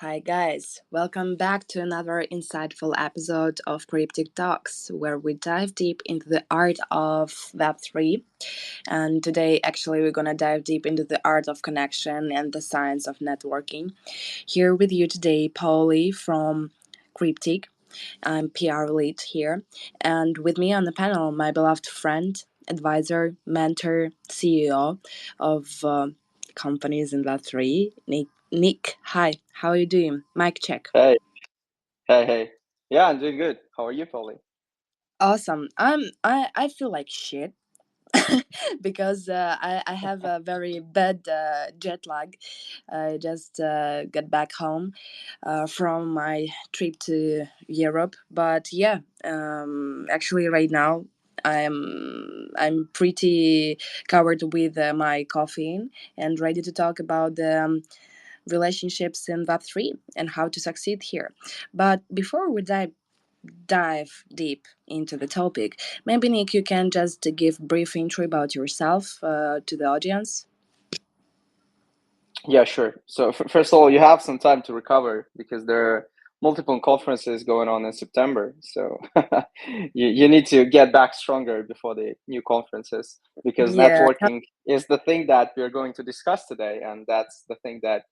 Hi, guys. Welcome back to another insightful episode of Cryptic Talks, where we dive deep into the art of Web3. And today, actually, we're going to dive deep into the art of connection and the science of networking. Here with you today, Pauli from Cryptic. I'm PR lead here. And with me on the panel, my beloved friend, advisor, mentor, CEO of companies in Web3, Nick. Nick, hi, how are you doing? Mic check. Hey, hey. Yeah, I'm doing good. How are you, Polly? Awesome. I feel like shit because I have a very bad jet lag. I just got back home from my trip to Europe. But yeah, actually, right now I'm pretty covered with my caffeine and ready to talk about the relationships in Web3 and how to succeed here. But before we dive deep into the topic, maybe Nick, you can just give brief intro about yourself to the audience. Yeah, sure. So, first of all, you have some time to recover because there are multiple conferences going on in September. So, you need to get back stronger before the new conferences because Yeah, networking is the thing that we're going to discuss today, and that's the thing that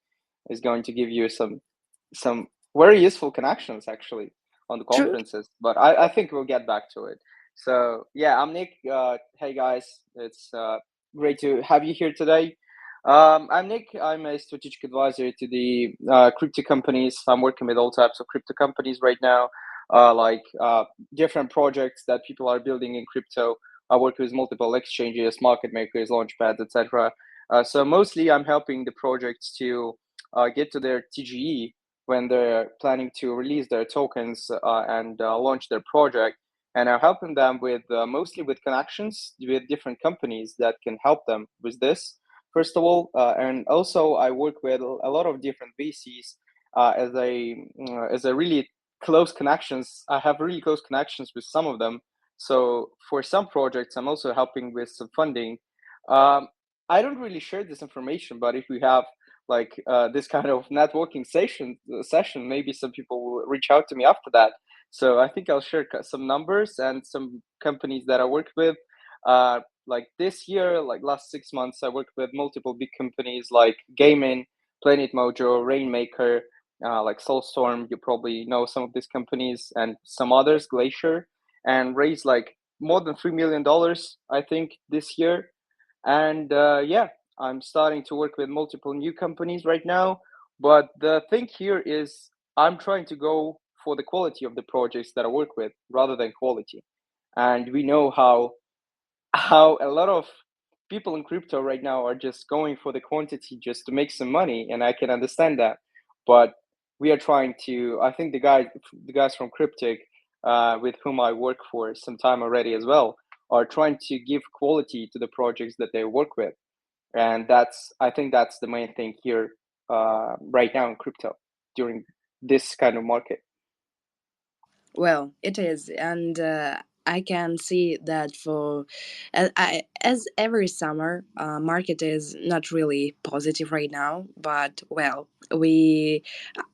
is going to give you some very useful connections actually on the true. conferences. But I think we'll get back to it. So yeah, I'm Nick. Hey guys, it's great to have you here today. I'm Nick. I'm a strategic advisor to the crypto companies. I'm working with all types of crypto companies right now, different projects that people are building in crypto. I work with multiple exchanges, market makers, launchpads, etc. So mostly, I'm helping the projects to get to their TGE when they're planning to release their tokens and launch their project. And I'm helping them with mostly with connections with different companies that can help them with this. First of all, and also I work with a lot of different VCs as a really close connections. I have really close connections with some of them. So for some projects, I'm also helping with some funding. Um, I don't really share this information, but if we have this kind of networking session, maybe some people will reach out to me after that. So I think I'll share some numbers and some companies that I work with. Like this year, like last 6 months, I worked with multiple big companies like Gaming, Planet Mojo, Rainmaker, like Soulstorm. You probably know some of these companies and some others, Glacier, and raised like more than $3 million, I think, this year. And yeah, I'm starting to work with multiple new companies right now. But the thing here is, I'm trying to go for the quality of the projects that I work with rather than quality. And we know how a lot of people in crypto right now are just going for the quantity just to make some money, and I can understand that. But we are trying to. I think the guys from Cryptic, with whom I work for some time already as well, are trying to give quality to the projects that they work with, and I think that's the main thing here right now in crypto during this kind of market. Well, it is, and I can see that for as every summer, market is not really positive right now. But well, we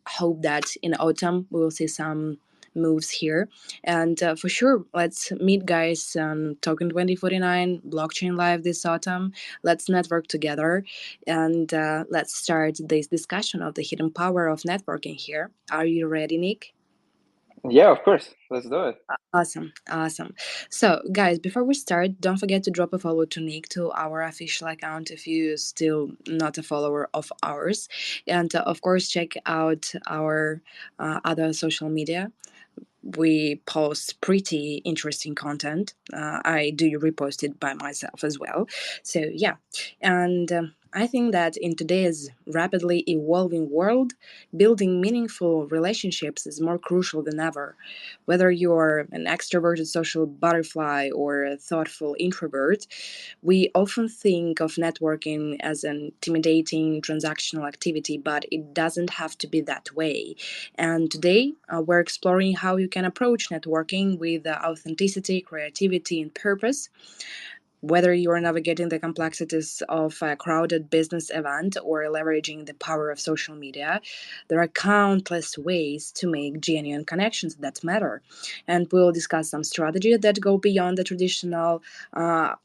hope that in autumn we will see some moves here, and for sure, let's meet guys on Token 2049 blockchain live this autumn. Let's network together, and let's start this discussion of the hidden power of networking here. Are you ready, Nick? Yeah, of course. Let's do it. Awesome, awesome. So, guys, before we start, don't forget to drop a follow to Nick to our official account if you still not a follower of ours, and of course check out our other social media. We post pretty interesting content. I do repost it by myself as well. So yeah, and I think that in today's rapidly evolving world, building meaningful relationships is more crucial than ever. Whether you're an extroverted social butterfly or a thoughtful introvert, we often think of networking as an intimidating transactional activity, but it doesn't have to be that way. And today, we're exploring how you can approach networking with authenticity, creativity, and purpose. Whether you are navigating the complexities of a crowded business event or leveraging the power of social media, there are countless ways to make genuine connections that matter. And we'll discuss some strategies that go beyond the traditional uh,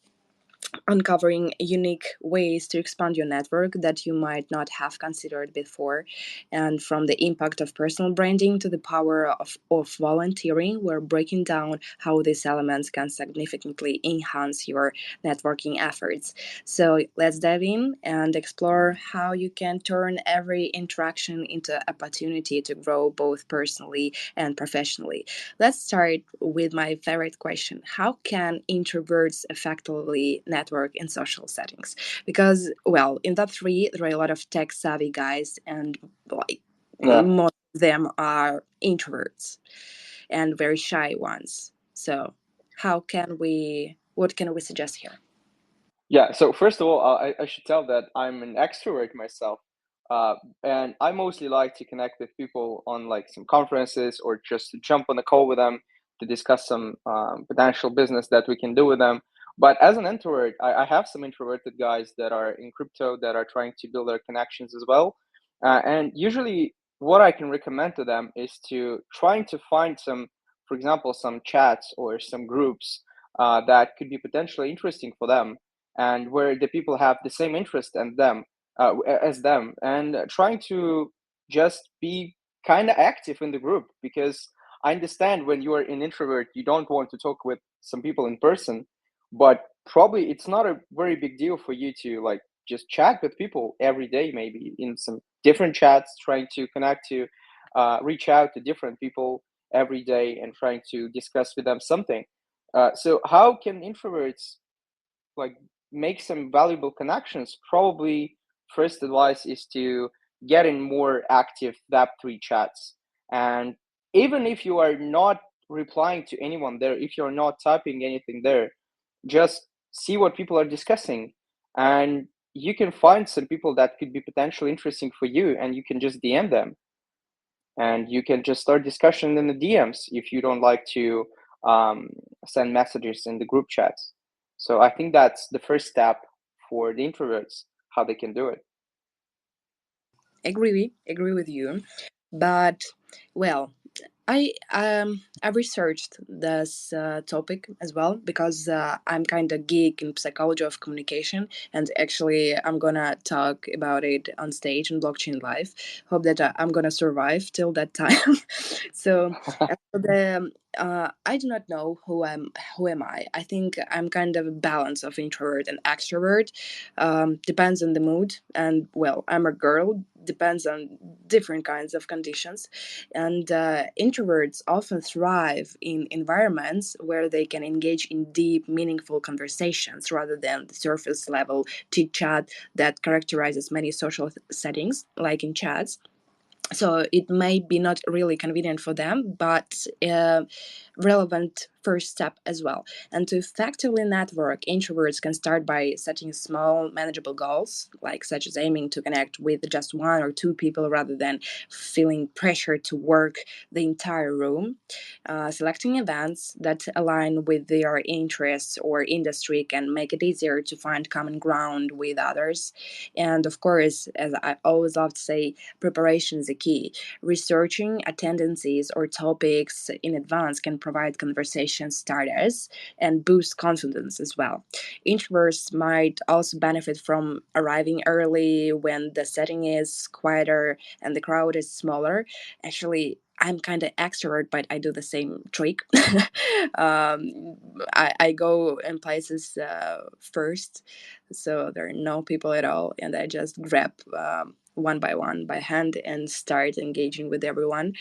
uncovering unique ways to expand your network that you might not have considered before. And from the impact of personal branding to the power of volunteering, we're breaking down how these elements can significantly enhance your networking efforts. So let's dive in and explore how you can turn every interaction into an opportunity to grow both personally and professionally. Let's start with my favorite question. How can introverts effectively network in social settings? Because, well, in that three, there are a lot of tech savvy guys, and like Yeah. most of them are introverts and very shy ones. So, what can we suggest here? Yeah, so first of all, I should tell that I'm an extrovert myself, uh, and I mostly like to connect with people on like some conferences or just to jump on a call with them to discuss some potential business that we can do with them. But as an introvert, I have some introverted guys that are in crypto that are trying to build their connections as well. And usually, what I can recommend to them is to trying to find some, for example, some chats or some groups that could be potentially interesting for them and where the people have the same interest and them as them and trying to just be kind of active in the group because I understand when you are an introvert you don't want to talk with some people in person, but probably it's not a very big deal for you to like just chat with people every day, maybe in some different chats, trying to connect to reach out to different people every day and trying to discuss with them something. So how can introverts like make some valuable connections? Probably first advice is to get in more active Web3 chats. And even if you are not replying to anyone there, if you're not typing anything there, just see what people are discussing. And you can find some people that could be potentially interesting for you and you can just DM them and you can just start discussion in the DMs if you don't like to um, send messages in the group chats. So I think that's the first step for the introverts, how they can do it. Agree with you, but well, I researched this topic as well because I'm kind of geek in psychology of communication, and actually I'm gonna talk about it on stage in blockchain live. Hope that I'm gonna survive till that time. So as for the I do not know who am I. I think I'm kind of a balance of introvert and extrovert. Depends on the mood, and well, I'm a girl. Depends on different kinds of conditions, and introverts often thrive in environments where they can engage in deep, meaningful conversations rather than the surface level chit chat that characterizes many social settings, like in chats. So it may be not really convenient for them, but relevant first step as well. And to effectively network, introverts can start by setting small manageable goals, like such as aiming to connect with just one or two people rather than feeling pressure to work the entire room. Selecting events that align with their interests or industry can make it easier to find common ground with others. And of course, as I always love to say, preparation is a key. Researching attendances or topics in advance can provide conversation starters and boost confidence as well. Introverts might also benefit from arriving early when the setting is quieter and the crowd is smaller. Actually, I'm kind of extrovert, but I do the same trick. I go in places first, so there are no people at all, and I just grab one by one by hand and start engaging with everyone.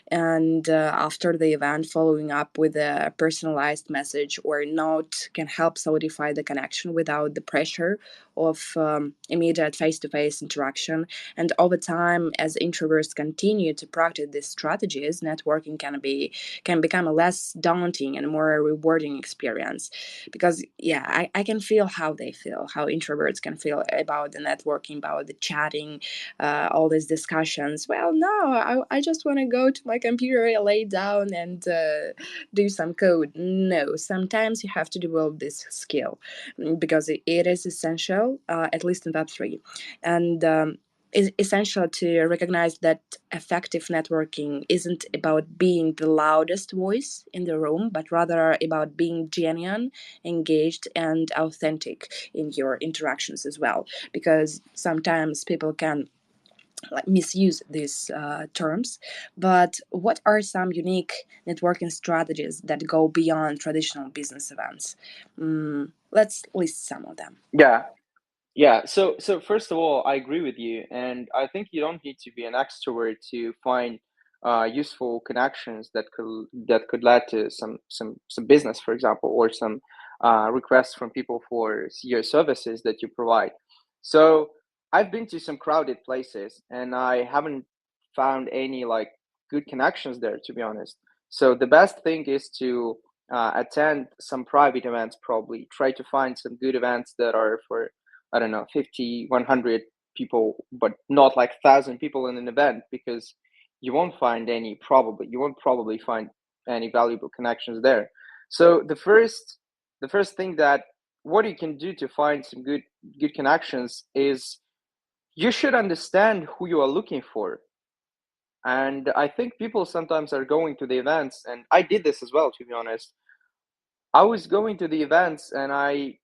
And after the event, following up with a personalized message or note can help solidify the connection without the pressure of immediate face-to-face interaction. And over time, as introverts continue to practice these strategies, networking can become a less daunting and more rewarding experience. Because yeah, I can feel how they feel, how introverts can feel about the networking, about the chatting, all these discussions. Well, no, I just want to go to my computer, lay down, and do some code. No, sometimes you have to develop this skill, because it is essential, at least in Web3. And it's essential to recognize that effective networking isn't about being the loudest voice in the room, but rather about being genuine, engaged, and authentic in your interactions as well. Because sometimes people can like misuse these terms. But what are some unique networking strategies that go beyond traditional business events? Let's list some of them. Yeah. Yeah, so first of all, I agree with you, and I think you don't need to be an extrovert to find useful connections that could lead to some business, for example, or some requests from people for your services that you provide. So I've been to some crowded places, and I haven't found any like good connections there, to be honest. So the best thing is to attend some private events. Probably try to find some good events that are for, I don't know, 50, 100 people, but not like 1,000 people in an event, because you won't probably find any valuable connections there. So the first thing that what you can do to find some good connections is you should understand who you are looking for. And I think people sometimes are going to the events, and I did this as well, to be honest. I was going to the events, and I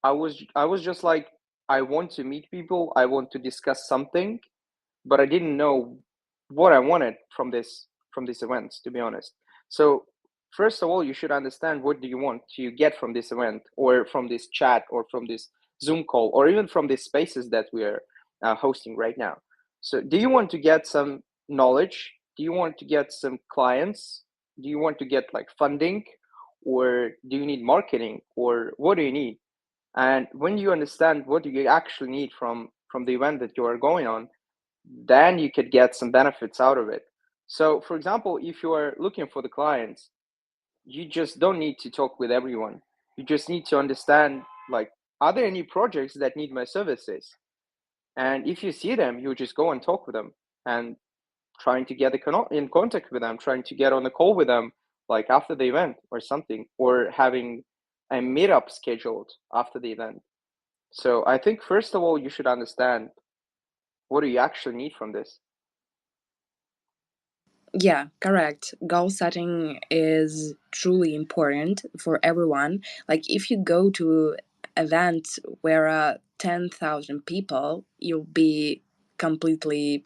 was just like, I want to meet people, I want to discuss something, but I didn't know what I wanted from these events, to be honest. So first of all, you should understand what do you want to get from this event, or from this chat, or from this Zoom call, or even from these spaces that we are hosting right now. So do you want to get some knowledge? Do you want to get some clients? Do you want to get like funding? Or do you need marketing? Or what do you need? And when you understand what you actually need from the event that you are going on, then you could get some benefits out of it. So for example, if you are looking for the clients, you just don't need to talk with everyone. You just need to understand, like, are there any projects that need my services? And if you see them, you just go and talk with them, and trying to get in contact with them, trying to get on a call with them, like after the event or something, or having a meetup scheduled after the event. So I think first of all, you should understand what do you actually need from this. Yeah, correct. Goal setting is truly important for everyone. Like if you go to event where 10,000 people, you'll be completely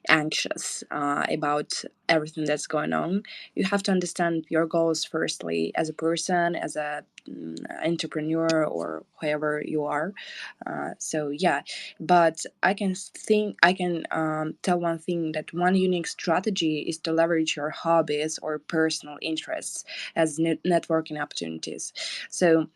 anxious about everything that's going on. You have to understand your goals firstly as a person, as a entrepreneur, or whoever you are. So yeah, but I can tell one thing, that one unique strategy is to leverage your hobbies or personal interests as networking opportunities. So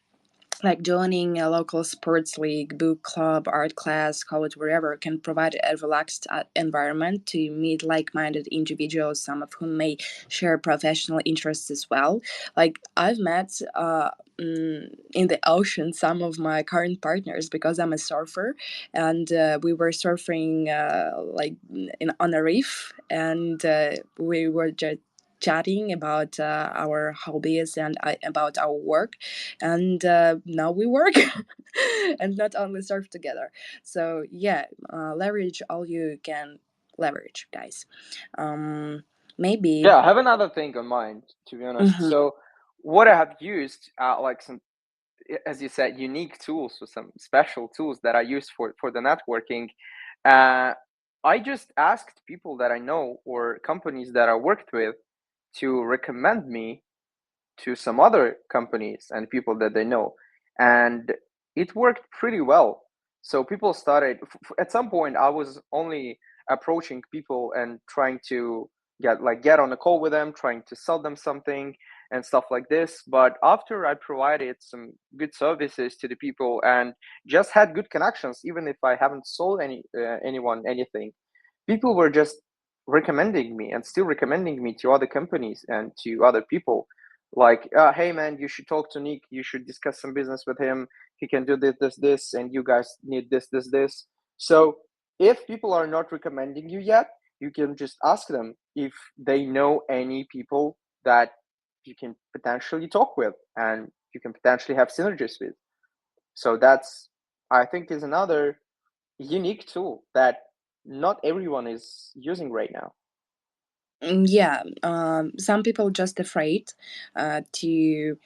like joining a local sports league, book club, art class, college, wherever, can provide a relaxed environment to meet like-minded individuals, some of whom may share professional interests as well. Like I've met in the ocean some of my current partners, because I'm a surfer, and we were surfing on a reef, and we were just chatting about our hobbies and about our work, and now we work and not only surf together. So yeah, leverage all you can leverage, guys. um Maybe. Yeah, I have another thing on mind, to be honest. Mhm. So, what I have used, like some, as you said, unique tools, or some special tools that I use for the networking. Uh, I just asked people that I know, or companies that I worked with, to recommend me to some other companies and people that they know, and it worked pretty well. So people started, at some point I was only approaching people and trying to get on a call with them, trying to sell them something. and stuff like this. But after I provided some good services to the people and just had good connections, even if I haven't sold anyone anything, people were just recommending me and still recommending me to other companies and to other people. Like, hey man, you should talk to Nick. You should discuss some business with him. He can do this, and you guys need this. So if people are not recommending you yet, you can just ask them if they know any people that you can potentially talk with and you can potentially have synergies with. So that's, I think, is another unique tool that not everyone is using right now. Yeah, some people just afraid to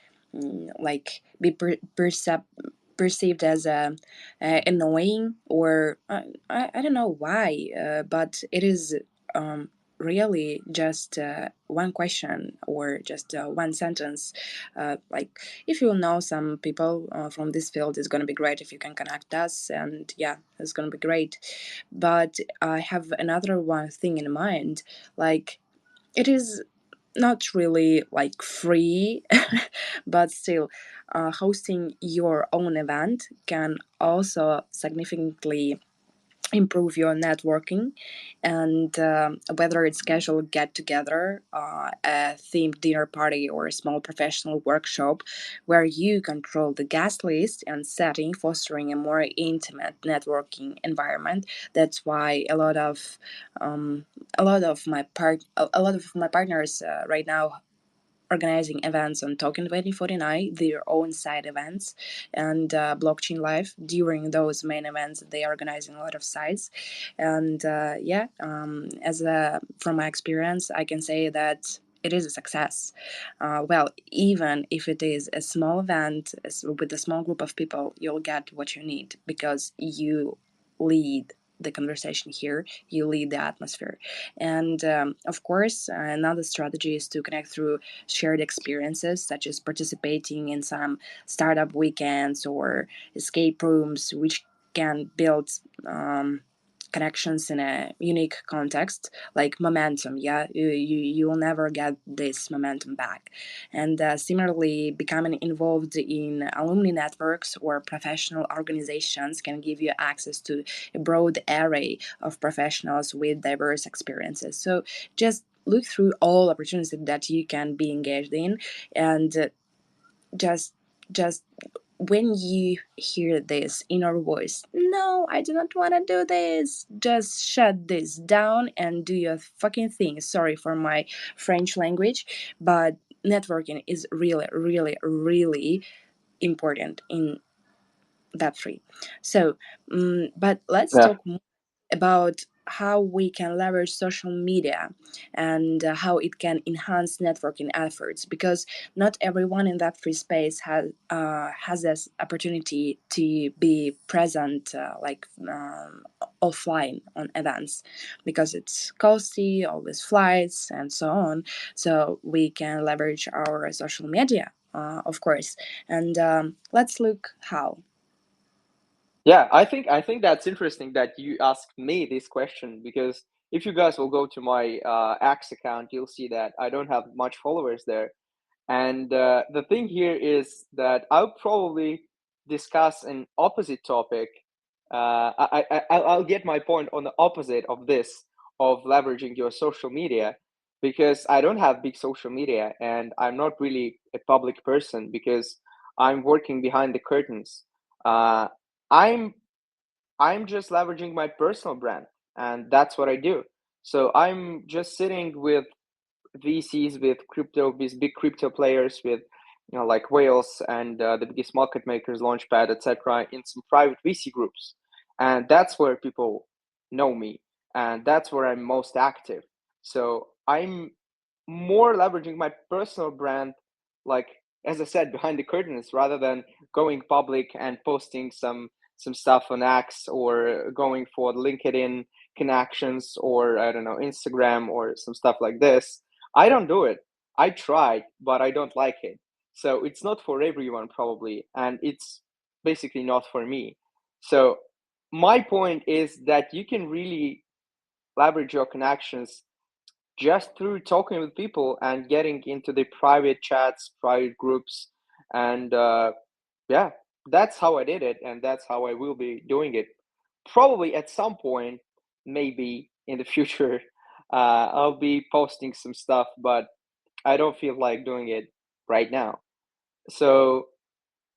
like be perceived as annoying, or I don't know why, but it is um, really just one question or just one sentence. Like, if you know some people from this field, it's going to be great if you can connect us, and yeah, it's going to be great. But I have another one thing in mind, like, it is not really like free, but still, hosting your own event can also significantly improve your networking. And whether it's casual get together, a themed dinner party, or a small professional workshop where you control the guest list and setting, fostering a more intimate networking environment. That's why um, a lot of my partners right now organizing events on Token 2049, their own side events, and Blockchain Live. During those main events, they are organizing a lot of sites. And yeah, as from my experience, I can say that it is a success. Well, even if it is a small event with a small group of people, you'll get what you need because you lead the conversation here, you lead the atmosphere. And of course, another strategy is to connect through shared experiences, such as participating in some startup weekends or escape rooms, which can build connections in a unique context, like momentum. Yeah, you will never get this momentum back. And similarly, becoming involved in alumni networks or professional organizations can give you access to a broad array of professionals with diverse experiences. So just look through all opportunities that you can be engaged in, and just just when you hear this inner voice, no, I do not want to do this, just shut this down and do your fucking thing. Sorry for my French language, but networking is really, really, really important in that free. So but let's Yeah. talk more about how we can leverage social media and how it can enhance networking efforts, because not everyone in that free space has this opportunity to be present offline on events, because it's costly, always flights and so on. So we can leverage our social media, of course. And let's look how. Yeah, I think that's interesting that you asked me this question, because if you guys will go to my X account, you'll see that I don't have much followers there. And the thing here is that I'll probably discuss an opposite topic. I'll get my point on the opposite of this, of leveraging your social media, because I don't have big social media and I'm not really a public person because I'm working behind the curtains. Uh, I'm I'm just leveraging my personal brand, and that's what I do. So I'm just sitting with VCs, with crypto, these big crypto players, with like whales and the biggest market makers, Launchpad, etc., in some private VC groups, and that's where people know me, and that's where I'm most active. So I'm more leveraging my personal brand, like as I said, behind the curtains, rather than going public and posting some stuff on X or going for LinkedIn connections or I don't know Instagram or some stuff like this. I don't do it. I tried, but I don't like it. So it's not for everyone probably, and it's basically not for me. So my point is that you can really leverage your connections just through talking with people and getting into the private chats, private groups, and yeah, that's how I did it, and that's how I will be doing it. Probably at some point, maybe in the future, I'll be posting some stuff, but I don't feel like doing it right now. So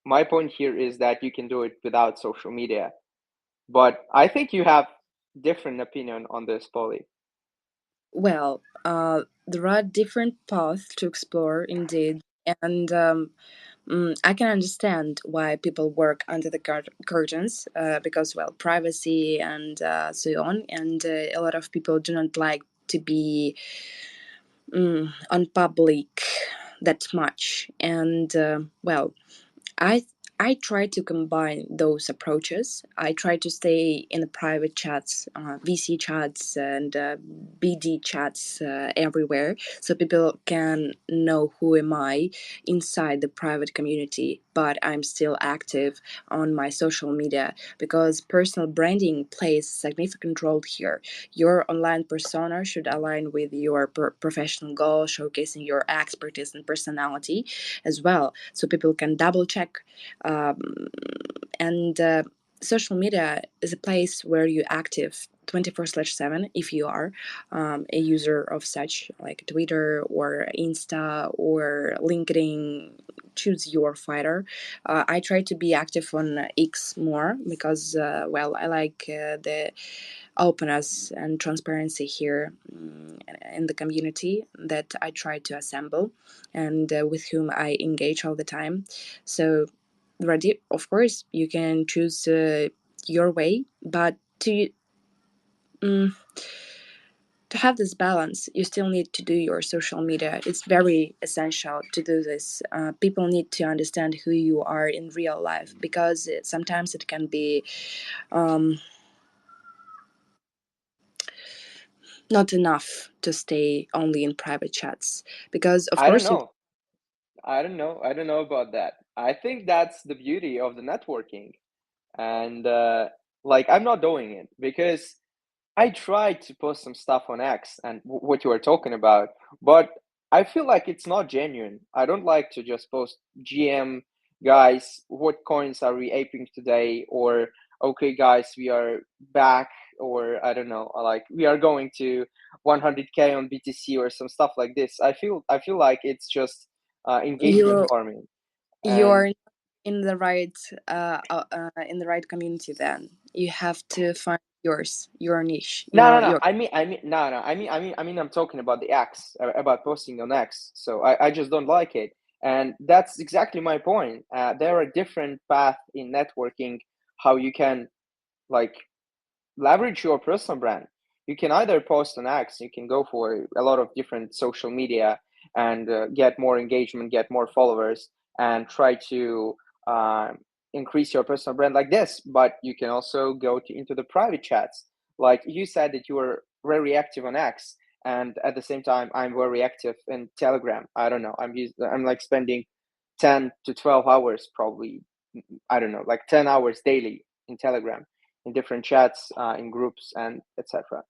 my point here is that you can do it without social media, but I think you have different opinion on this, Polly. Well, there are different paths to explore, indeed, and I can understand why people work under the curtains because, well, privacy and so on, and a lot of people do not like to be on public that much, and well, I I try to combine those approaches. I try to stay in the private chats, VC chats, and BD chats everywhere, so people can know who am I inside the private community. But I'm still active on my social media because personal branding plays a significant role here. Your online persona should align with your professional goal, showcasing your expertise and personality as well, so people can double check. um, and Social media is a place where you're active 24/7 if you are a user of such like Twitter or Insta or LinkedIn. Choose your fighter. I try to be active on X more because well, I like the openness and transparency here in the community that I try to assemble and with whom I engage all the time. So, ready, of course, you can choose your way, but mm, to have this balance, you still need to do your social media. It's very essential to do this. People need to understand who you are in real life because sometimes it can be um, not enough to stay only in private chats because of I don't course you. know. I don't know about that. I think that's the beauty of the networking. And like, I'm not doing it because I tried to post some stuff on X and what you are talking about, but I feel like it's not genuine. I don't like to just post GM, guys, what coins are we aping today? Or okay, guys, we are back, or I don't know, like we are going to 100K on BTC or some stuff like this. I feel like it's just engagement you farming. And you're in the right in the right community. Then you have to find your niche, no, no, no. your. No, no. I'm talking about the X, about posting on X. So I just don't like it, and that's exactly my point. There are different paths in networking how you can like leverage your personal brand. You can either post on X, you can go for a lot of different social media and get more engagement, get more followers, and try to uh, increase your personal brand like this. But you can also go into the private chats. Like you said that you were very active on X, and at the same time, I'm very active in Telegram. I don't know. I'm like spending 10 to 12 hours probably. I don't know, like 10 hours daily in Telegram in different chats, in groups, and etc.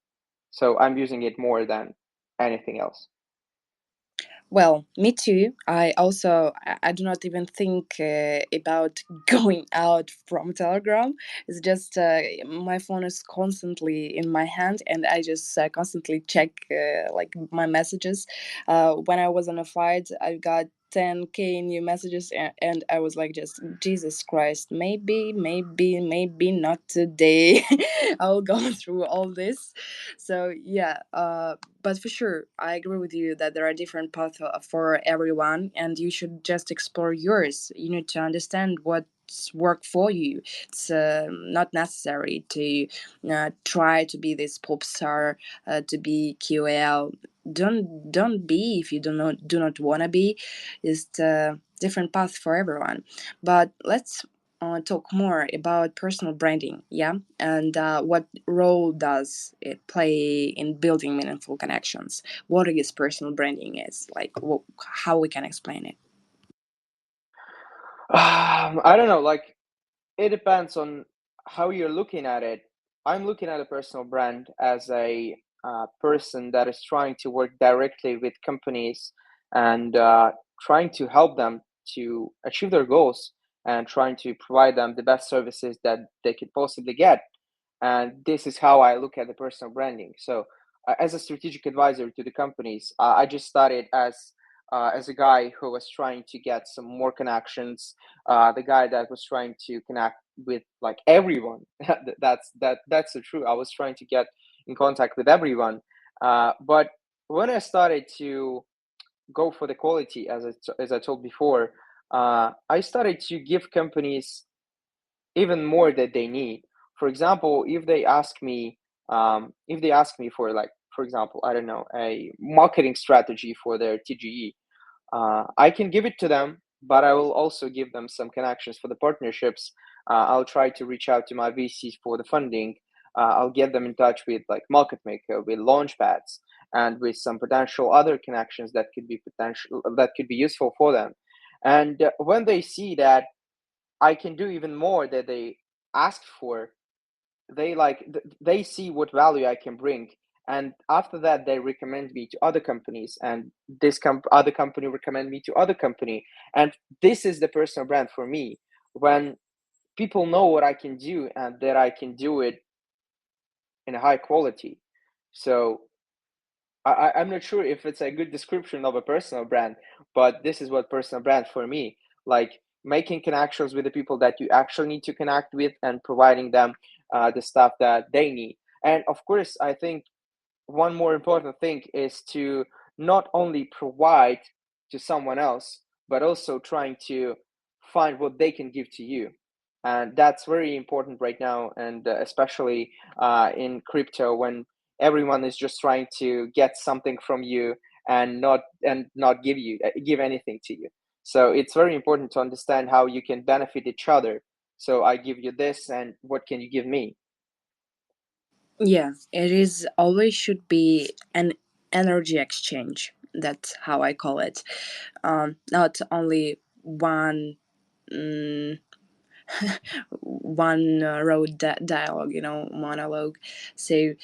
So I'm using it more than anything else. Well, me too. I do not even think about going out from Telegram. It's just my phone is constantly in my hand, and I just constantly check like my messages. When I was on a flight, I got 10K new messages, and I was like, just Jesus Christ, maybe not today. I'll go through all this. So yeah, but for sure, I agree with you that there are different paths for everyone, and you should just explore yours. You need to understand what's work for you. It's not necessary to try to be this pop star, to be QL. Don't be if you do not want to be. It's a different path for everyone. But let's talk more about personal branding, yeah, and what role does it play in building meaningful connections? What is personal branding is like? How we can explain it? I don't know. Like it depends on how you're looking at it. I'm looking at a personal brand as a person that is trying to work directly with companies and trying to help them to achieve their goals and trying to provide them the best services that they could possibly get. And this is how I look at the personal branding. So as a strategic advisor to the companies, I just started as a guy who was trying to get some more connections, the guy that was trying to connect with like everyone. That's the truth. I was trying to get in contact with everyone, but when I started to go for the quality, as I told before, I started to give companies even more that they need. For example, if they ask me for, like, for example, I don't know, a marketing strategy for their TGE, I can give it to them, but I will also give them some connections for the partnerships. I'll try to reach out to my VCs for the funding. I'll get them in touch with like market maker, with launch pads, and with some potential other connections that could be useful for them. And when they see that I can do even more that they asked for, they see what value I can bring, and after that they recommend me to other companies, and other company recommend me to other company, and this is the personal brand for me. When people know what I can do and that I can do it in a high quality. So I'm not sure if it's a good description of a personal brand, but this is what personal brand for me. Like making connections with the people that you actually need to connect with and providing them the stuff that they need. And of course, I think one more important thing is to not only provide to someone else, but also trying to find what they can give to you. And that's very important right now, and especially in crypto, when everyone is just trying to get something from you and not give anything to you. So it's very important to understand how you can benefit each other. So I give you this, and what can you give me? Yeah, it is always should be an energy exchange. That's how I call it. Not only one mm, one road dialogue, monologue. So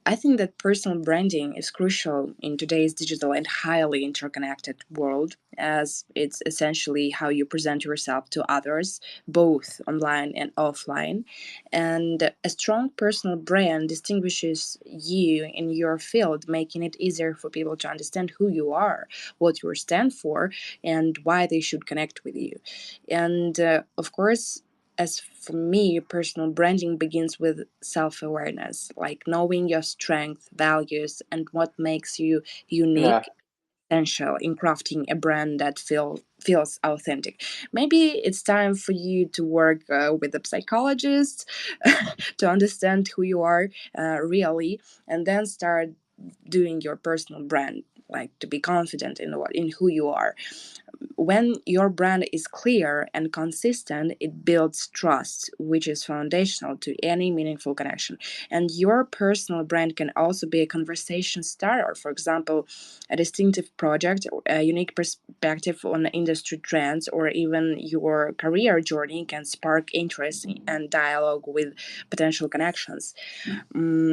I think that personal branding is crucial in today's digital and highly interconnected world, as it's essentially how you present yourself to others, both online and offline. And a strong personal brand distinguishes you in your field, making it easier for people to understand who you are, what you stand for, and why they should connect with you. And of course, as for me, personal branding begins with self awareness, like knowing your strength, values, and what makes you Yeah, unique, essential in crafting a brand that feels authentic. Maybe it's time for you to work with a psychologist to understand who you are really, and then start doing your personal brand, like to be confident in who you are. When your brand is clear and consistent, it builds trust, which is foundational to any meaningful connection. And your personal brand can also be a conversation starter. For example, a distinctive project, a unique perspective on industry trends, or even your career journey can spark interest and dialogue with potential connections. Mm,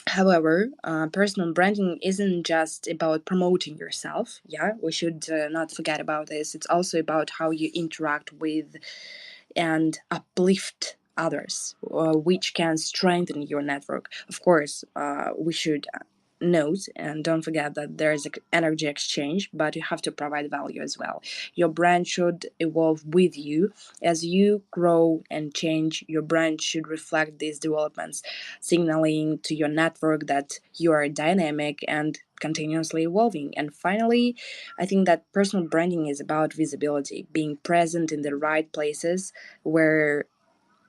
However, personal branding isn't just about promoting yourself. Yeah, we should not forget about this. It's also about how you interact with and uplift others, which can strengthen your network. Of course, we should note and don't forget that there is an energy exchange, but you have to provide value as well. Your brand should evolve with you as you grow and change. Your brand should reflect these developments, signaling to your network that you are dynamic and continuously evolving. And finally, I think that personal branding is about visibility, being present in the right places where,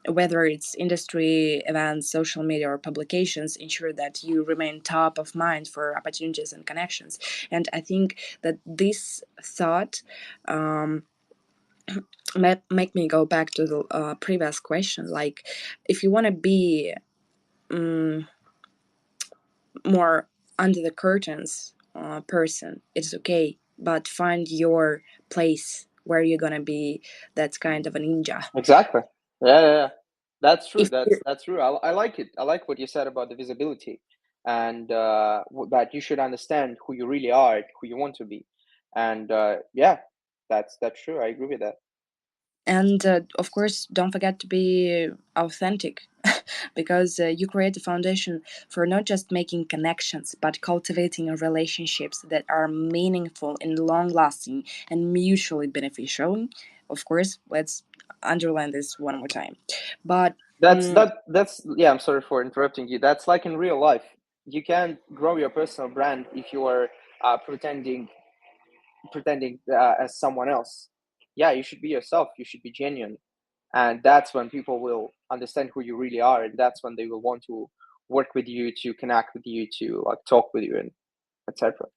whether it's industry events, social media, or publications, ensure that you remain top of mind for opportunities and connections. And I think that this thought um, make me go back to the previous question. Like, if you want to be um, more under the curtains person, it's okay, but find your place where you're gonna be. That's kind of a ninja. exactly. Yeah, yeah, yeah. That's true. If That's you that's true. I like it. I like what you said about the visibility. and that you should understand who you really are, who you want to be. And yeah, that's true. I agree with that. And of course, don't forget to be authentic, because you create a foundation for not just making connections, but cultivating relationships that are meaningful and long lasting and mutually beneficial. Of course, let's underline this one more time. But mm, That's yeah, I'm sorry for interrupting you. That's like in real life. You can't grow your personal brand if you are pretending as someone else. Yeah, you should be yourself. You should be genuine, and that's when people will understand who you really are, and that's when they will want to work with you, to connect with you, to like talk with you, and etc.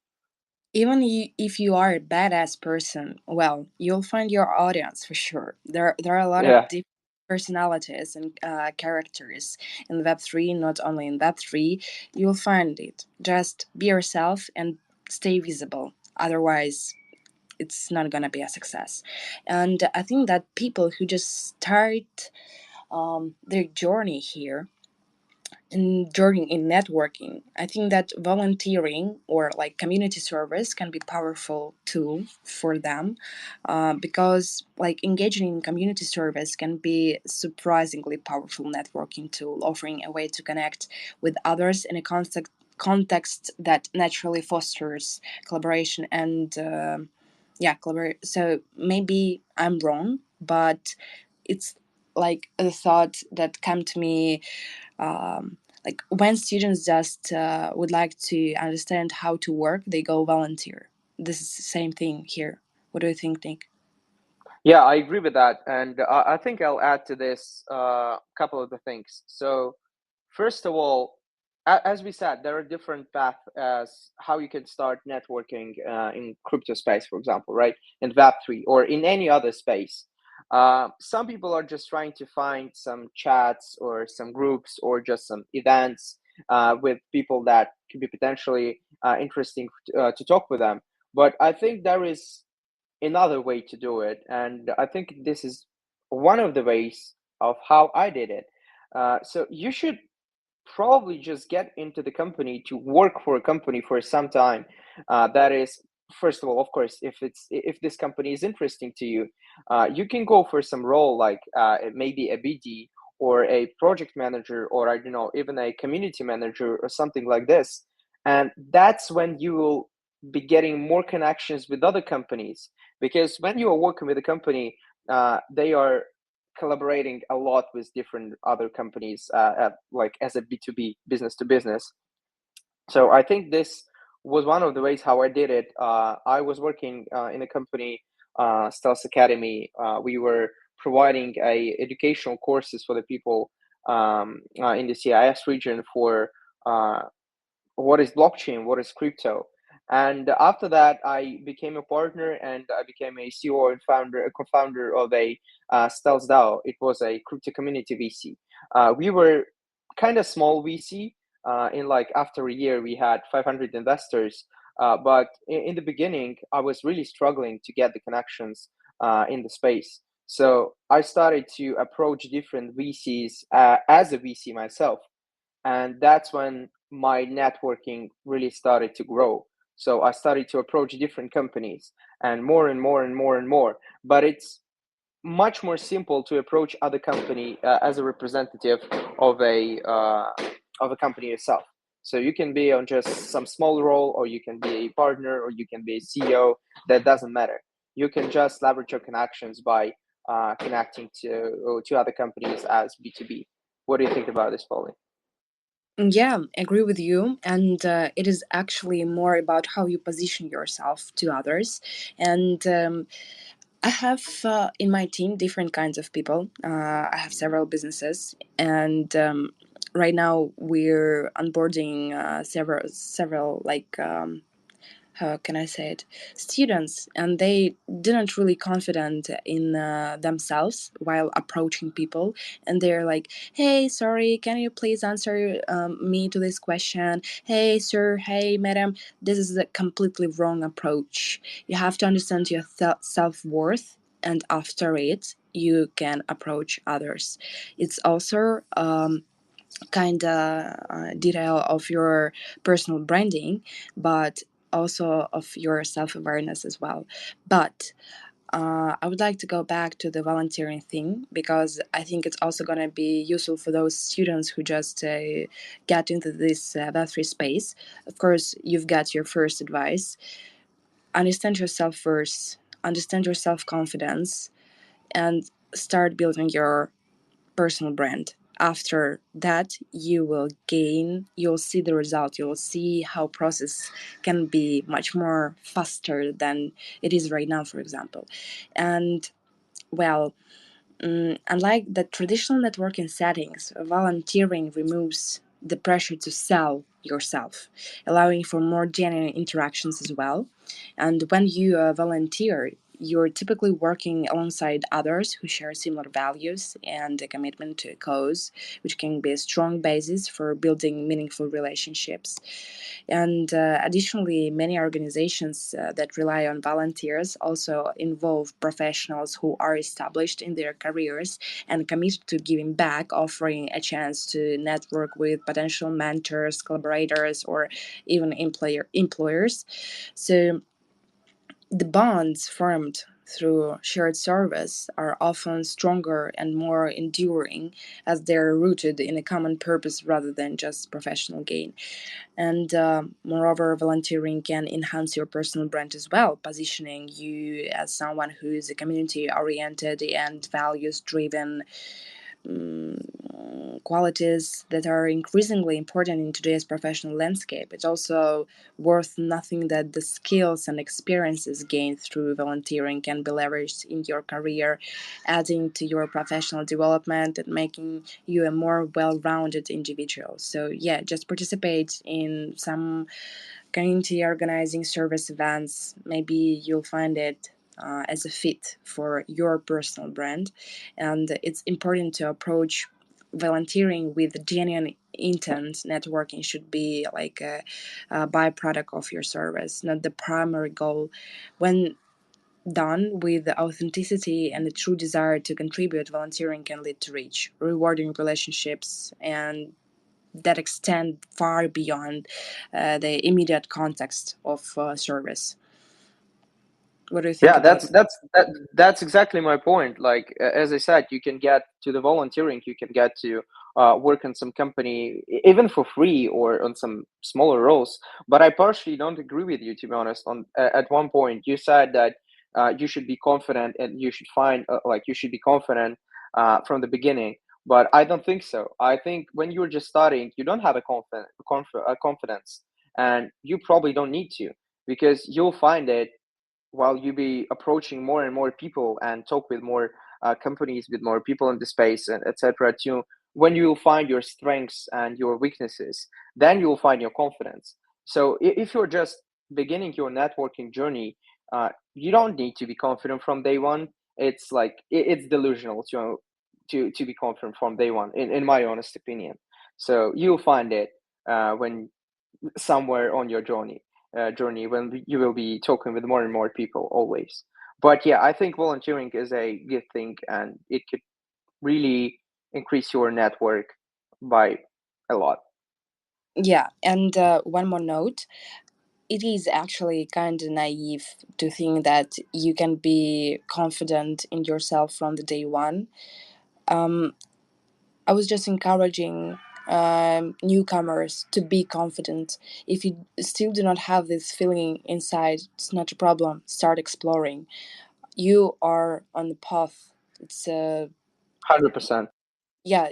even if you are a badass person, well, you'll find your audience for sure. There are a lot of Yeah, different personalities and characters in Web3, not only in Web3. You'll find it. Just be yourself and stay visible. Otherwise, it's not gonna be a success. And I think that people who just start their journey here in journey in networking, I think that volunteering or like community service can be powerful tool for them, because like engaging in community service can be surprisingly powerful networking tool, offering a way to connect with others in a context that naturally fosters collaboration and yeah, collaborate. So maybe I'm wrong, but it's like a thought that came to me, um, like when students just would like to understand how to work, they go volunteer. This is the same thing here. What do you think, Nick? yeah, I agree with that, and I think I'll add to this a couple of the things. So first of all, as we said, there are different paths as how you can start networking in crypto space, for example, right? In Web3 or in any other space. Some people are just trying to find some chats or some groups or just some events with people that could be potentially interesting to talk with them. But I think there is another way to do it, and I think this is one of the ways of how I did it. So you should probably just get into the company to work for a company for some time. That is, first of all, of course, if this company is interesting to you, you can go for some role like maybe a BD or a project manager, or I don't know, even a community manager or something like this. And that's when you will be getting more connections with other companies, because when you are working with a company, they are collaborating a lot with different other companies, like as a B2B, business to business. So I think this was one of the ways how I did it. I was working in a company, Stealth Academy. We were providing educational courses for the people in the CIS region for uh, what is blockchain, what is crypto. And after that, I became a partner and I became a CEO and founder, a co-founder of a Stealth DAO. It was a crypto community VC. We were kind of small VC. In like after a year, we had 500 investors. But in the beginning, I was really struggling to get the connections in the space. So I started to approach different VCs as a VC myself, and that's when my networking really started to grow. So I started to approach different companies, and more and more and more and more. But it's much more simple to approach other company as a representative of a company yourself. So you can be on just some small role, or you can be a partner, or you can be a CEO. That doesn't matter. You can just leverage your connections by connecting to other companies as B2B. What do you think about this, Paulie? Yeah, agree with you. And it is actually more about how you position yourself to others. And I have in my team different kinds of people. I have several businesses, and right now we're onboarding several like how can I say it, students, and they didn't really confident in themselves while approaching people, and they're like, "Hey, sorry, can you please answer me to this question? Hey, sir, hey, madam, this is a completely wrong approach. You have to understand your self worth, and after it, you can approach others. It's also." kind of detail of your personal branding, but also of your self awareness as well. But I would like to go back to the volunteering thing because I think it's also going to be useful for those students who just get into this Web3 space. Of course, you've got your first advice: understand yourself first, understand your self confidence, and start building your personal brand. After that, you'll see the result. You'll see how process can be much more faster than it is right now, for example. And well, unlike the traditional networking settings, volunteering removes the pressure to sell yourself, allowing for more genuine interactions as well. And when you volunteer, you're typically working alongside others who share similar values and a commitment to a cause, which can be a strong basis for building meaningful relationships. And additionally, many organizations that rely on volunteers also involve professionals who are established in their careers and committed to giving back, offering a chance to network with potential mentors, collaborators, or even employers. So the bonds formed through shared service are often stronger and more enduring as they're rooted in a common purpose rather than just professional gain. And moreover, volunteering can enhance your personal brand as well, positioning you as someone who is community oriented and values driven, qualities that are increasingly important in today's professional landscape. It's also worth noting that the skills and experiences gained through volunteering can be leveraged in your career, adding to your professional development and making you a more well rounded individual. So, yeah, just participate in some community organizing service events. Maybe you'll find it as a fit for your personal brand. And it's important to approach volunteering with genuine intent. Networking should be like a byproduct of your service, not the primary goal. When done with authenticity and a true desire to contribute, volunteering can lead to rich, rewarding relationships and that extend far beyond the immediate context of service. What do you think Yeah, about it? that's exactly my point. Like as I said, you can get to the volunteering, you can get to work in some company even for free or on some smaller roles. But I partially don't agree with you, to be honest. On at one point, you said that you should be confident and you should find like you should be confident from the beginning. But I don't think so. I think when you're just starting, you don't have a confidence, and you probably don't need to, because you'll find it while you be approaching more and more people and talk with more companies, with more people in the space, and etc. To when you will find your strengths and your weaknesses, then you will find your confidence. So if you're just beginning your networking journey, you don't need to be confident from day one. It's like it's delusional to be confident from day one, in my honest opinion. So you'll find it when somewhere on your journey when you will be talking with more and more people always. But yeah, I think volunteering is a good thing, and it could really increase your network by a lot. Yeah, and one more note. It is actually kind of naive to think that you can be confident in yourself from the day one. Um, I was just encouraging newcomers to be confident. If you still do not have this feeling inside, it's not a problem. Start exploring. You are on the path. It's 100%. yeah,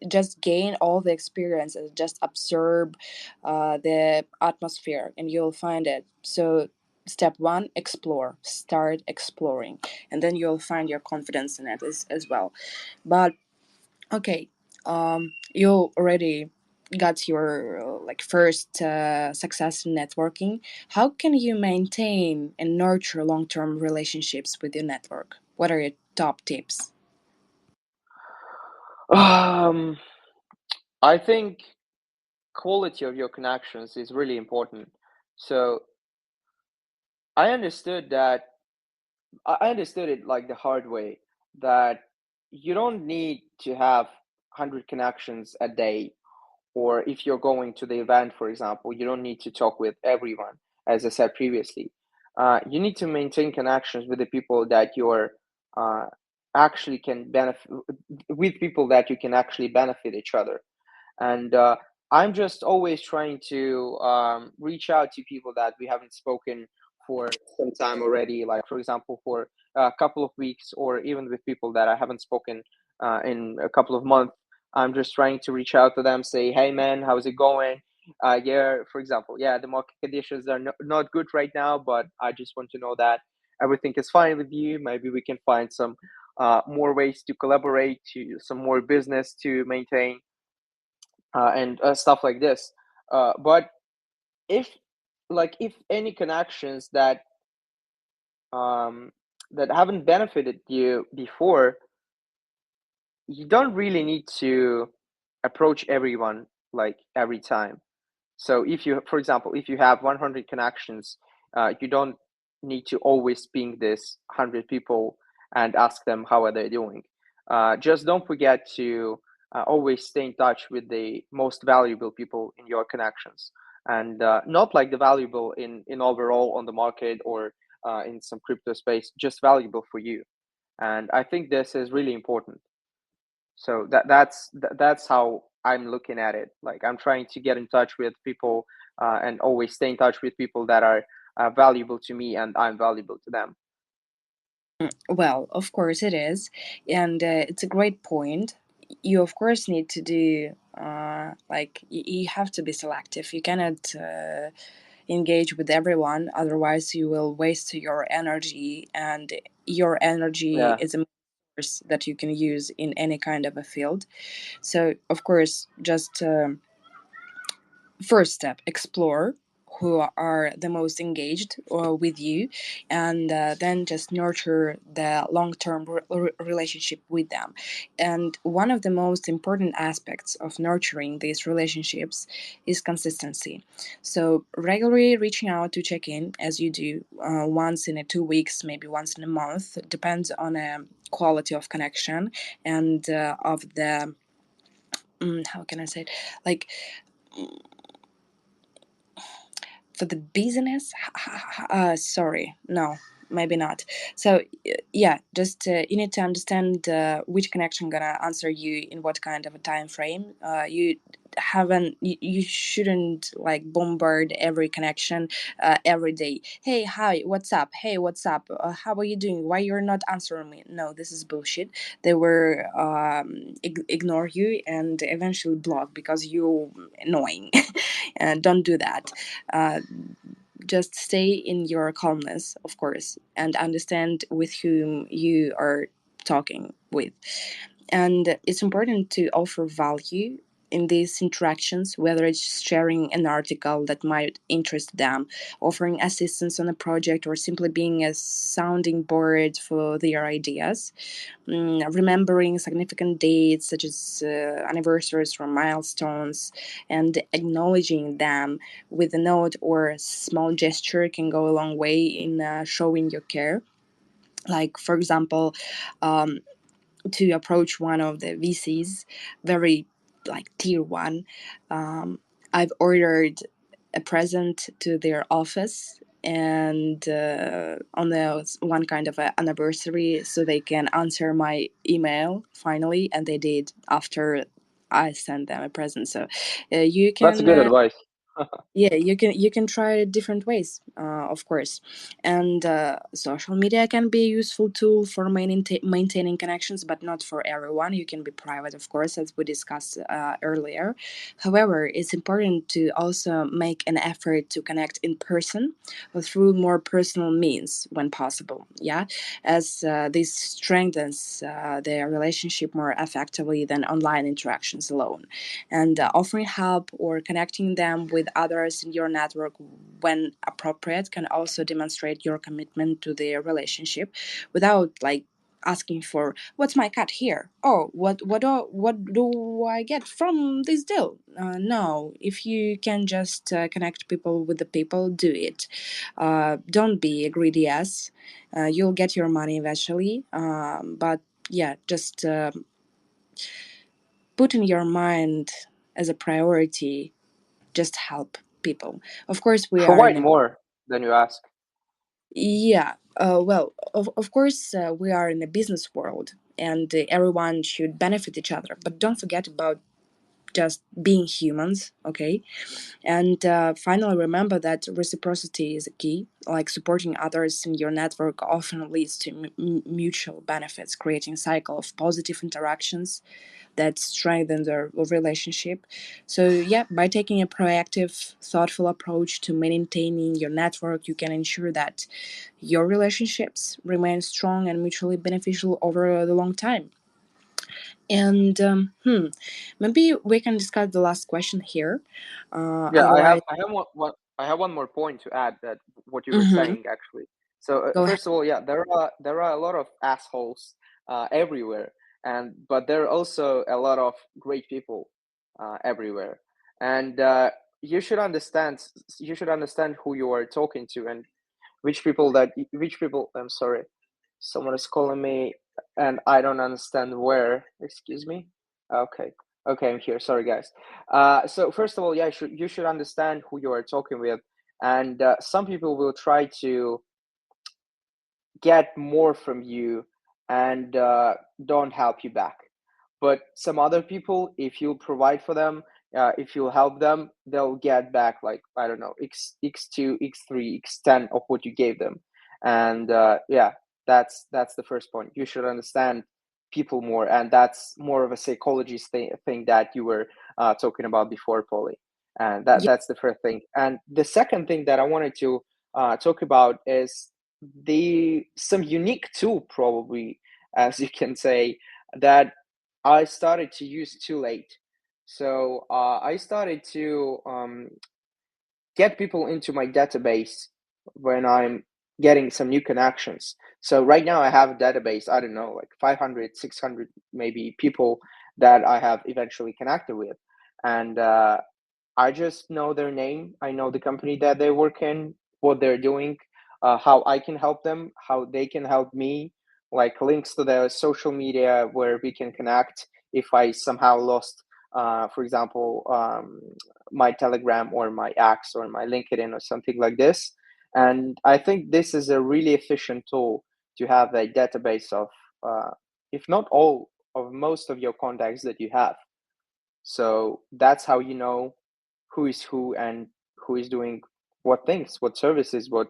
just gain all the experiences, just absorb the atmosphere, and you'll find it. So, step one, explore. Start exploring, and then you'll find your confidence in it as well. But okay, you already got your like first success in networking. How can you maintain and nurture long-term relationships with your network? What are your top tips? um I think quality of your connections is really important. So I understood that I understood it like the hard way, that you don't need to have 100 connections a day, or if you're going to the event, for example, you don't need to talk with everyone, as I said previously. You need to maintain connections with the people that you're uh, actually can benefit, with people that you can actually benefit each other. And I'm just always trying to reach out to people that we haven't spoken for some time already, like for example for a couple of weeks, or even with people that I haven't spoken in a couple of months. I'm just trying to reach out to them, say, hey man, how's it going? Yeah, for example, yeah, the market conditions are not good right now, but I just want to know that everything is fine with you. Maybe we can find some more ways to collaborate, to some more business to maintain, and stuff like this. But if if any connections um, that haven't benefited you before, you don't really need to approach everyone like every time. So if you, for example, if you have 100 connections, you don't need to always ping this 100 people and ask them how are they doing. Just don't forget to always stay in touch with the most valuable people in your connections, and not like the valuable in overall on the market, or in some crypto space, just valuable for you. And I think this is really important. So that's how I'm looking at it. Like, I'm trying to get in touch with people, and always stay in touch with people that are valuable to me, and I'm valuable to them. Well, of course it is, and it's a great point. You of course need to do you have to be selective. You cannot engage with everyone, otherwise you will waste your energy, and your energy Yeah, is a resource that you can use in any kind of a field. So of course, just first step, explore who are the most engaged with you, and then just nurture the long-term relationship with them. And one of the most important aspects of nurturing these relationships is consistency. So regularly reaching out to check in, as you do once in a 2 weeks, maybe once in a month, depends on a quality of connection, and of the how can I say it, like for the business. Sorry, no, maybe not. So yeah, just you need to understand which connection gonna answer you in what kind of a time frame. You shouldn't like bombard every connection every day. Hey, hi, what's up? Hey, what's up? How are you doing? Why you're not answering me? No, this is bullshit. They will ignore you and eventually block because you're annoying. Don't do that. uh, just stay in your calmness, of course, and understand with whom you are talking with. And it's important to offer value in these interactions, whether it's sharing an article that might interest them, offering assistance on a project, or simply being a sounding board for their ideas. Remembering significant dates such as anniversaries or milestones, and acknowledging them with a note or a small gesture can go a long way in showing your care. Like, for example, um, to approach one of the VCs, very like tier one. Um, I've ordered a present to their office, and on the one kind of a anniversary, so they can answer my email finally, and they did after I sent them a present. So you that's a can good advice. yeah, you can try different ways, of course. And social media can be a useful tool for maintaining connections, but not for everyone. You can be private, of course, as we discussed earlier. However, it's important to also make an effort to connect in person or through more personal means when possible, yeah, as this strengthens their relationship more effectively than online interactions alone. And offering help or connecting them with others in your network when appropriate can also demonstrate your commitment to the relationship without like asking for what's my cut here, oh what do I get from this deal. No, if you can just connect people with the people, do it. Don't be a greedy ass. You'll get your money eventually, but yeah, just put in your mind as a priority, just help people. Of course, we are in Provide a more than you ask. yeah. Well, of course, we are in a business world, and everyone should benefit each other. But don't forget about just being humans, okay? And finally, remember that reciprocity is a key. Like supporting others in your network often leads to mutual benefits, creating a cycle of positive interactions that strengthen the relationship. So, yeah, by taking a proactive, thoughtful approach to maintaining your network, you can ensure that your relationships remain strong and mutually beneficial over the long time. And maybe we can discuss the last question here. Yeah, Otherwise, I have one more point to add that what you were mm-hmm, saying actually. So go ahead. first of all, yeah, there are a lot of assholes everywhere, and but there are also a lot of great people everywhere, and you should understand who you are talking to and which people. I'm sorry, someone is calling me, and I don't understand where. Excuse me. Okay. Okay, I'm here. Sorry, guys. So first of all, yeah, you should understand who you are talking with, and some people will try to get more from you and don't help you back. But some other people, if you provide for them, if you help them, they'll get back like I don't know, x2, x3, x10 of what you gave them, and yeah, that's the first point. You should understand people more, and that's more of a psychologist thing that you were talking about before, Polly. And Yeah, that's the first thing. And the second thing that I wanted to talk about is the some unique tool, probably, as you can say, that I started to use too late. So I started to get people into my database when I'm getting some new connections. So right now I have a database, I don't know, like 500, 600 maybe people that I have eventually connected with. And I just know their name. I know the company that they work in, what they're doing, how I can help them, how they can help me, like links to their social media where we can connect. If I somehow lost, for example, my Telegram or my X or my LinkedIn or something like this. And I think this is a really efficient tool to have a database of, if not all, of most of your contacts that you have. So that's how you know who is who and who is doing what things, what services, what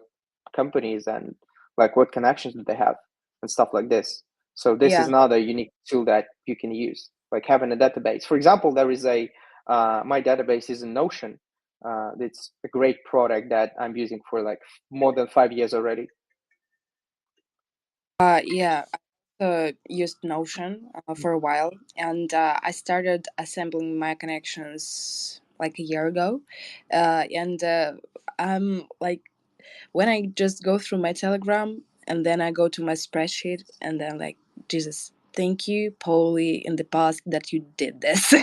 companies, and like what connections do they have and stuff like this. So this is yeah, another unique tool that you can use, like having a database. For example, there is a my database is in Notion. It's a great product that I'm using for like more than 5 years already. yeah. I used Notion for a while, and I started assembling my connections like a year ago, and I'm like when I just go through my Telegram and then I go to my spreadsheet and then like Jesus, thank you, Polly, in the past that you did this,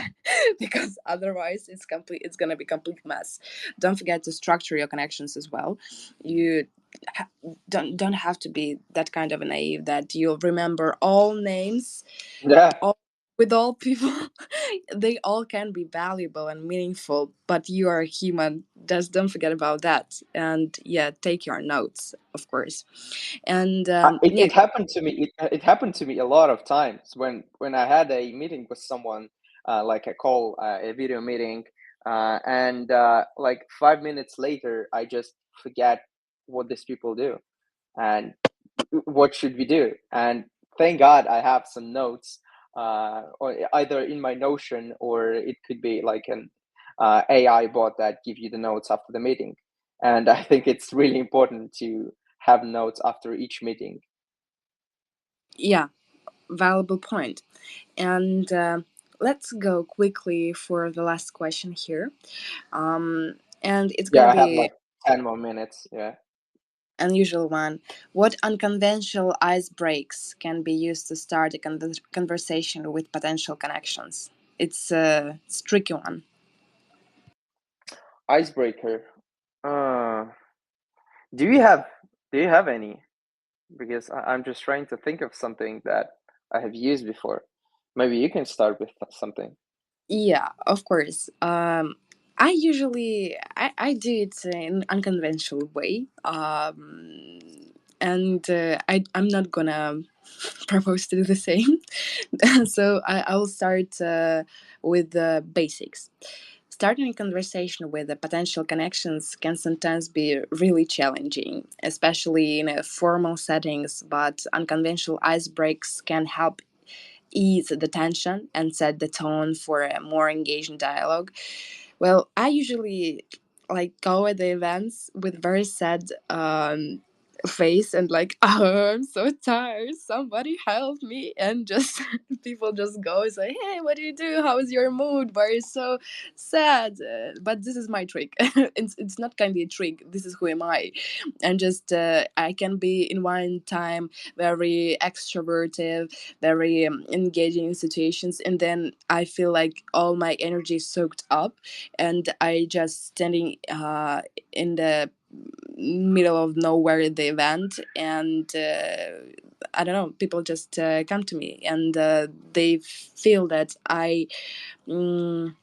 because otherwise it's gonna be complete mess. Don't forget to structure your connections as well. You ha- don't have to be that kind of a naive that you'll remember all names Yeah, all with all people. They all can be valuable and meaningful, but you are a human, just don't forget about that. And yeah, take your notes, of course. And yeah. it happened to me. It happened to me a lot of times when I had a meeting with someone, like a call, a video meeting, and like 5 minutes later, I just forget what these people do and what should we do. And thank God I have some notes, or either in my Notion or it could be like an AI bot that give you the notes after the meeting. And I think it's really important to have notes after each meeting. Yeah, valuable point. And let's go quickly for the last question here. And it's Yeah, gonna I have be like 10 more minutes. Yeah. unusual one. What unconventional ice breaks can be used to start a conversation with potential connections? It's a tricky one. Icebreaker. Uh, do you have do you have any? Because I'm just trying to think of something that I have used before. Maybe you can start with something. Yeah, of course. I do it in unconventional way. And I'm not gonna propose to do the same. So I'll start with the basics. Starting a conversation with the potential connections can sometimes be really challenging, especially in formal settings, but unconventional ice breaks can help ease the tension and set the tone for a more engaging dialogue. Well, I usually like go at the events with very sad face and like, oh, I'm so tired. Somebody help me. And just people just go and say, hey, what do you do? How is your mood? Why are you so sad? But this is my trick. It's not kind of a trick. This is who am I. And just I can be in one time very extroverted, very engaging in situations, and then I feel like all my energy is soaked up, and I just standing in the middle of nowhere at the event, and I don't know, people just come to me, and they feel that mm,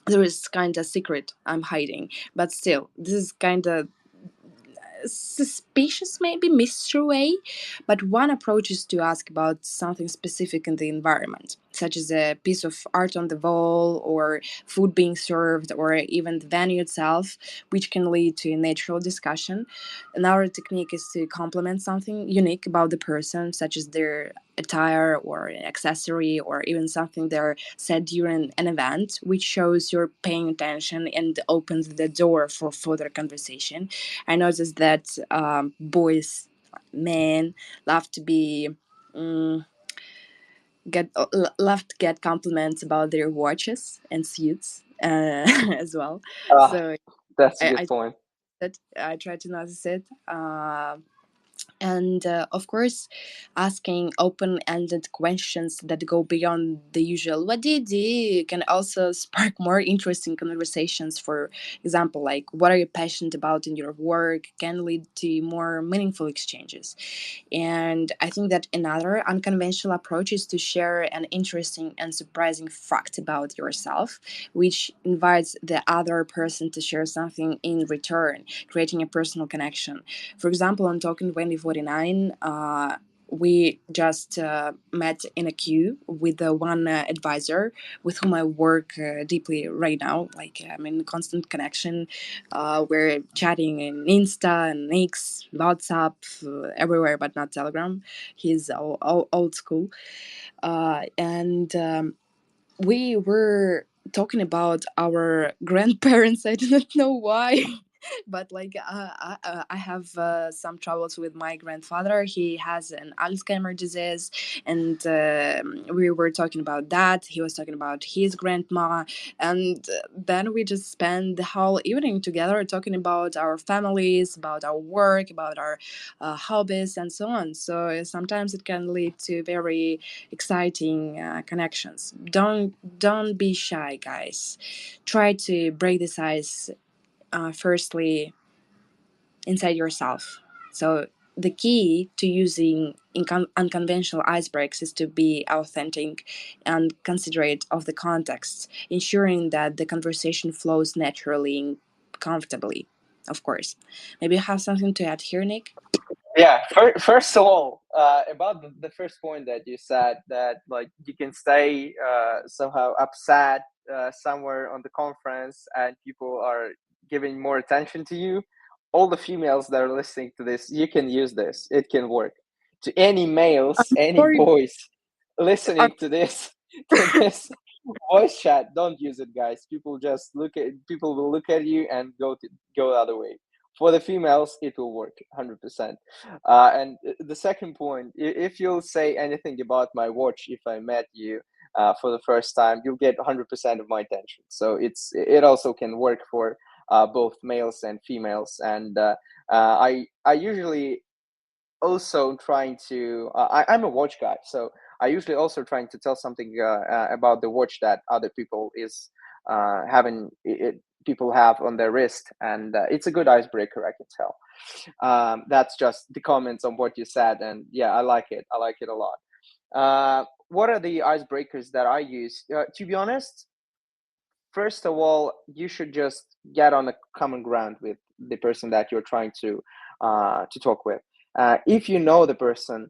there is kind of secret I'm hiding, but still this is kind of suspicious, maybe mystery way. But one approach is to ask about something specific in the environment, such as a piece of art on the wall, or food being served, or even the venue itself, which can lead to a natural discussion. Another technique is to compliment something unique about the person, such as their attire or an accessory, or even something they're said during an event, which shows you're paying attention and opens the door for further conversation. I noticed that boys, men, love to be um, love to get compliments about their watches and suits as well. Ah, So that's a I, good I point. I try to notice it. And of course, asking open-ended questions that go beyond the usual "what do you do" can also spark more interesting conversations. For example, like "what are you passionate about in your work" can lead to more meaningful exchanges. And I think that another unconventional approach is to share an interesting and surprising fact about yourself, which invites the other person to share something in return, creating a personal connection. For example, on Token 2049, we just met in a queue with the one advisor with whom I work deeply right now. Like, I'm in constant connection. We're chatting in Insta and X, WhatsApp, everywhere, but not Telegram. He's old school. And we were talking about our grandparents. I do not know why. But like I have some troubles with my grandfather. He has an Alzheimer disease, and we were talking about that. He was talking about his grandma, and then we just spent the whole evening together talking about our families, about our work, about our hobbies, and so on. So sometimes it can lead to very exciting connections. Don't be shy, guys. Try to break this ice firstly inside yourself. So the key to using unconventional icebreaks is to be authentic and considerate of the context, ensuring that the conversation flows naturally and comfortably. Of course, maybe you have something to add here, Nick. Yeah, first of all, about the first point that you said, that like you can stay somehow upset somewhere on the conference and people are giving more attention to you. All the females that are listening to this, you can use this. It can work. To any males, any Sorry. boys listening to this, to this voice chat, don't use it, guys. People will look at you and go the other way. For the females, it will work 100%. And the second point, if you'll say anything about my watch, if I met you for the first time, you'll get 100% of my attention. So it also can work for both males and females. And I usually also trying to I'm a watch guy, so I usually also trying to tell something about the watch that other people is having people have on their wrist, and it's a good icebreaker, I can tell. That's just the comments on what you said, and yeah, I like it a lot. What are the icebreakers that I use? To be honest, first of all, you should just get on a common ground with the person that you're trying to talk with. If you know the person,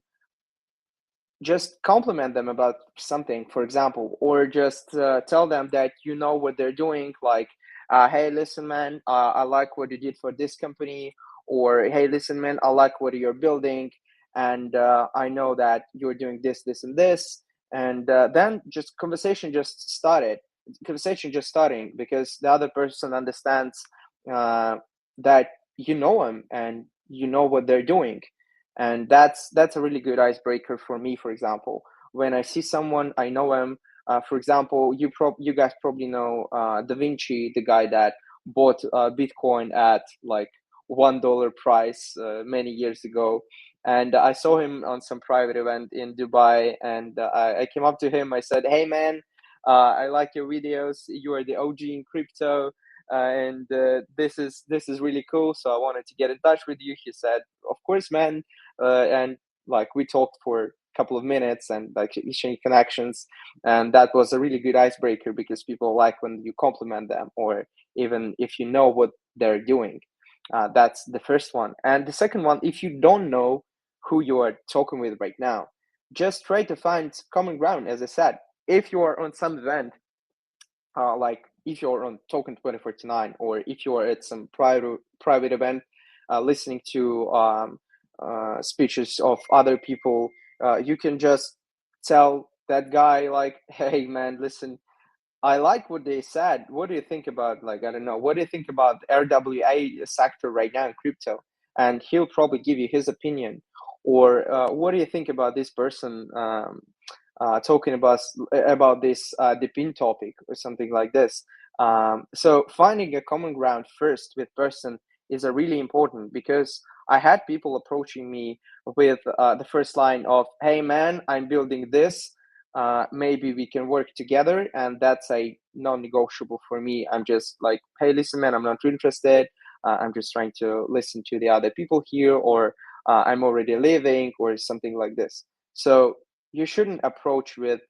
just compliment them about something, for example, or just tell them that you know what they're doing, like, hey, listen, man, I like what you did for this company, or hey, listen, man, I like what you're building, and I know that you're doing this, this, and this, and then just conversation just starting, because the other person understands uh, that you know them and you know what they're doing, and that's a really good icebreaker for me. For example, when I see someone I know him, for example, you guys probably know Da Vinci, the guy that bought Bitcoin at like $1 price many years ago, and I saw him on some private event in Dubai, and I came up to him. I said, "Hey, man, I like your videos. You are the OG in crypto." And this is really cool. So I wanted to get in touch with you. He said, "Of course, man." And like we talked for a couple of minutes and like exchanged connections, and that was a really good icebreaker, because people like when you compliment them, or even if you know what they're doing. That's the first one. And the second one, if you don't know who you are talking with right now, just try to find common ground. As I said, if you are on some event, like if you're on Token 2049, or if you are at some private event, listening to speeches of other people, you can just tell that guy, like, hey, man, listen, I like what they said. What do you think about, like, I don't know, what do you think about RWA sector right now in crypto? And he'll probably give you his opinion. Or what do you think about this person talking about this the pin topic, or something like this? So finding a common ground first with person is a really important, because I had people approaching me with the first line of, "Hey, man, I'm building this, maybe we can work together," and that's a non-negotiable for me. I'm just like, "Hey, listen, man, I'm not interested. I'm just trying to listen to the other people here," or "I'm already leaving," or something like this. So you shouldn't approach with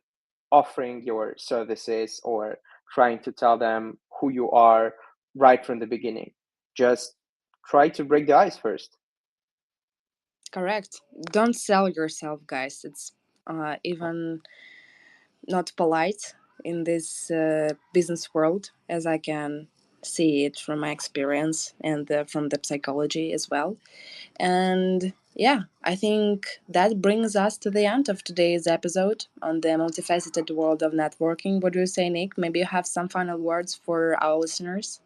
offering your services or trying to tell them who you are right from the beginning. Just try to break the ice first. Correct. Don't sell yourself, guys. It's even not polite in this business world, as I can see it from my experience and from the psychology as well. And yeah, I think that brings us to the end of today's episode on the multifaceted world of networking. What do you say, Nick? Maybe you have some final words for our listeners?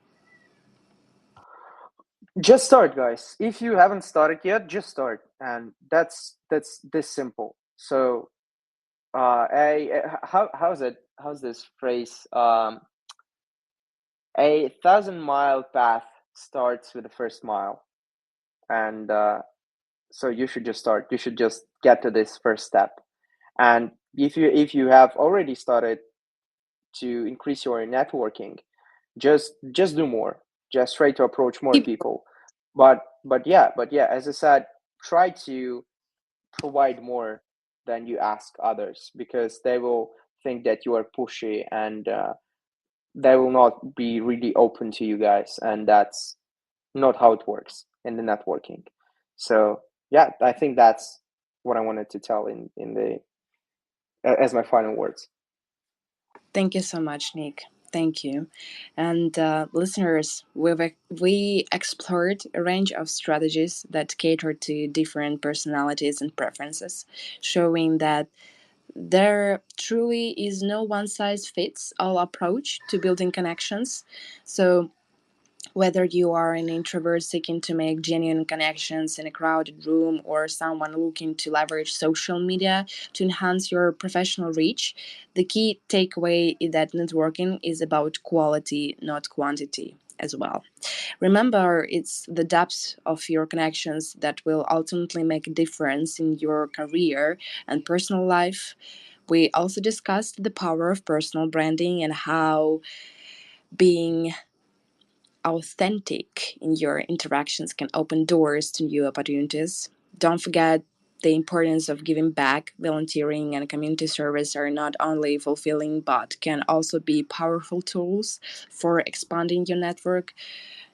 Just start, guys. If you haven't started yet, just start, and that's this simple. So how's this phrase, a 1,000 mile path starts with the first mile, and so you should just start. You should just get to this first step. And if you have already started to increase your networking, just do more. Just try to approach more Keep people. But yeah, as I said, try to provide more than you ask others, because they will think that you are pushy, and they will not be really open to you guys, and that's not how it works in the networking. So yeah, I think that's what I wanted to tell in the as my final words. Thank you so much, Nick. Thank you. And listeners, we explored a range of strategies that cater to different personalities and preferences, showing that there truly is no one size fits all approach to building connections. So whether you are an introvert seeking to make genuine connections in a crowded room, or someone looking to leverage social media to enhance your professional reach, the key takeaway is that networking is about quality, not quantity as well. Remember, it's the depth of your connections that will ultimately make a difference in your career and personal life. We also discussed the power of personal branding and how being authentic in your interactions can open doors to new opportunities. Don't forget the importance of giving back, volunteering, and community service are not only fulfilling but can also be powerful tools for expanding your network.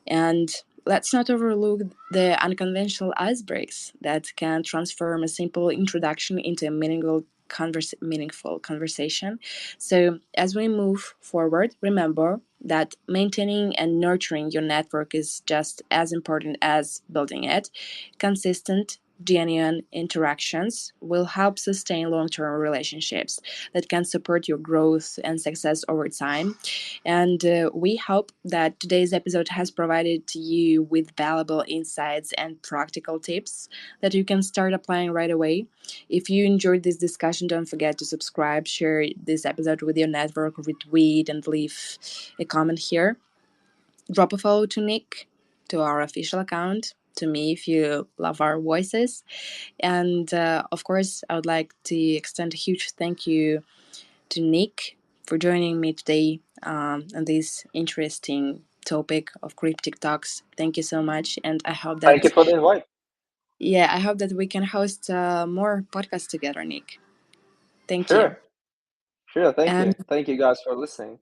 And let's not overlook the unconventional icebreaks that can transform a simple introduction into a meaningful conversation. So, as we move forward, remember that maintaining and nurturing your network is just as important as building it. Consistent, genuine interactions will help sustain long term relationships that can support your growth and success over time. And we hope that today's episode has provided you with valuable insights and practical tips that you can start applying right away. If you enjoyed this discussion, don't forget to subscribe, share this episode with your network, retweet, and leave a comment here. Drop a follow to Nick, to our official account, to me if you love our voices. And of course, I would like to extend a huge thank you to Nick for joining me today on this interesting topic of cryptic talks. Thank you so much, and I hope Thank you that for the invite. I hope that we can host more podcasts together, Nick. Thank you, Sure, sure. Thank and you. Thank you guys for listening.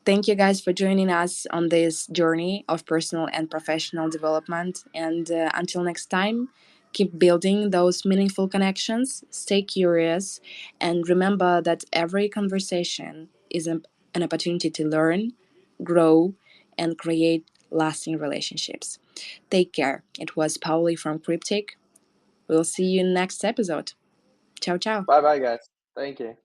thank you guys for joining us on this journey of personal and professional development. And until next time, keep building those meaningful connections, stay curious, and remember that every conversation is an opportunity to learn, grow, and create lasting relationships. Take care. It was Pauli from Cryptic. We'll see you in next episode. Ciao, ciao. Bye bye, guys. Thank you.